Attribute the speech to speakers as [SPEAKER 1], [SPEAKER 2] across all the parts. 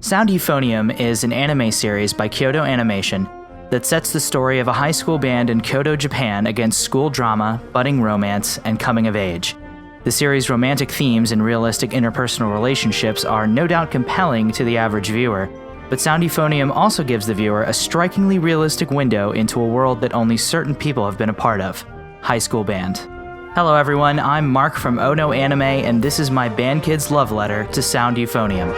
[SPEAKER 1] Sound Euphonium is an anime series by Kyoto Animation that sets the story of a high school band in Kyoto, Japan against school drama, budding romance, and coming of age. The series' romantic themes and realistic interpersonal relationships are no doubt compelling to the average viewer, but Sound Euphonium also gives the viewer a strikingly realistic window into a world that only certain people have been a part of: high school band. Hello everyone, I'm Marc from Oh No Anime, and this is my band kid's love letter to Sound Euphonium.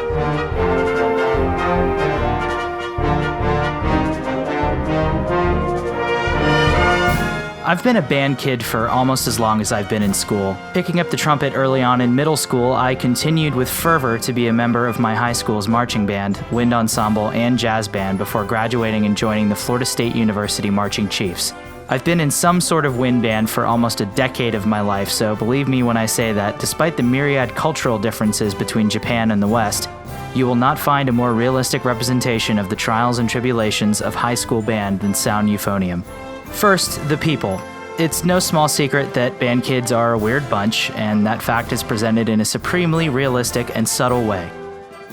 [SPEAKER 1] I've been a band kid for almost as long as I've been in school. Picking up the trumpet early on in middle school, I continued with fervor to be a member of my high school's marching band, wind ensemble, and jazz band before graduating and joining the Florida State University Marching Chiefs. I've been in some sort of wind band for almost a decade of my life, so believe me when I say that, despite the myriad cultural differences between Japan and the West, you will not find a more realistic representation of the trials and tribulations of high school band than Sound Euphonium. First, the people. It's no small secret that band kids are a weird bunch, and that fact is presented in a supremely realistic and subtle way.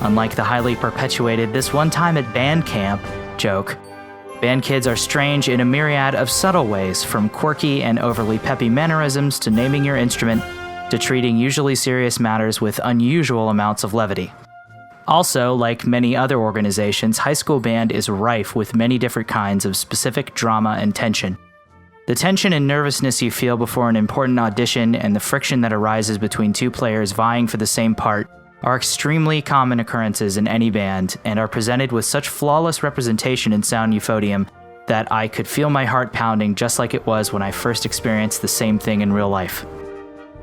[SPEAKER 1] Unlike the highly perpetuated "this one time at band camp" joke, band kids are strange in a myriad of subtle ways, from quirky and overly peppy mannerisms to naming your instrument, to treating usually serious matters with unusual amounts of levity. Also, like many other organizations, high school band is rife with many different kinds of specific drama and tension. The tension and nervousness you feel before an important audition and the friction that arises between two players vying for the same part are extremely common occurrences in any band and are presented with such flawless representation in Sound Euphonium that I could feel my heart pounding just like it was when I first experienced the same thing in real life.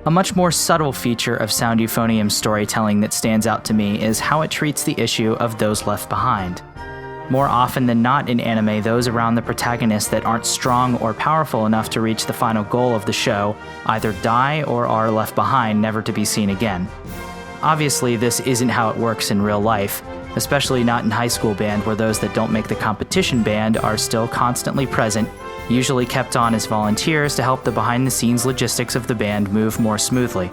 [SPEAKER 1] A much more subtle feature of Sound Euphonium's storytelling that stands out to me is how it treats the issue of those left behind. More often than not in anime, those around the protagonist that aren't strong or powerful enough to reach the final goal of the show either die or are left behind, never to be seen again. Obviously, this isn't how it works in real life, especially not in high school band, where those that don't make the competition band are still constantly present, usually kept on as volunteers to help the behind-the-scenes logistics of the band move more smoothly.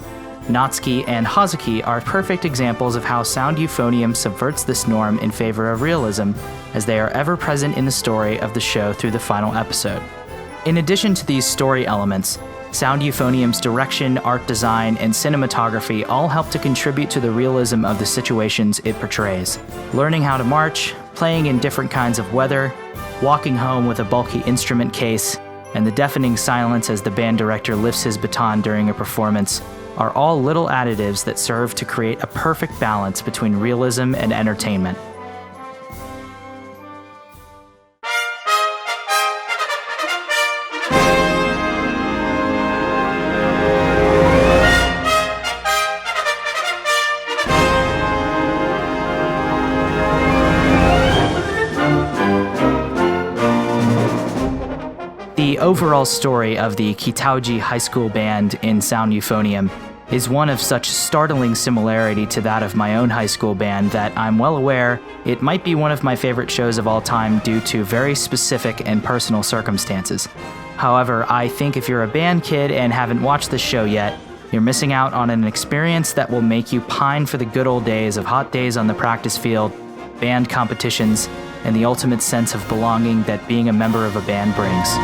[SPEAKER 1] Natsuki and Hazuki are perfect examples of how Sound Euphonium subverts this norm in favor of realism, as they are ever present in the story of the show through the final episode. In addition to these story elements, Sound Euphonium's direction, art design, and cinematography all help to contribute to the realism of the situations it portrays. Learning how to march, playing in different kinds of weather, walking home with a bulky instrument case, and the deafening silence as the band director lifts his baton during a performance are all little additives that serve to create a perfect balance between realism and entertainment. The overall story of the Kitauji High School Band in Sound Euphonium is one of such startling similarity to that of my own high school band that I'm well aware it might be one of my favorite shows of all time due to very specific and personal circumstances. However, I think if you're a band kid and haven't watched this show yet, you're missing out on an experience that will make you pine for the good old days of hot days on the practice field, band competitions, and the ultimate sense of belonging that being a member of a band brings.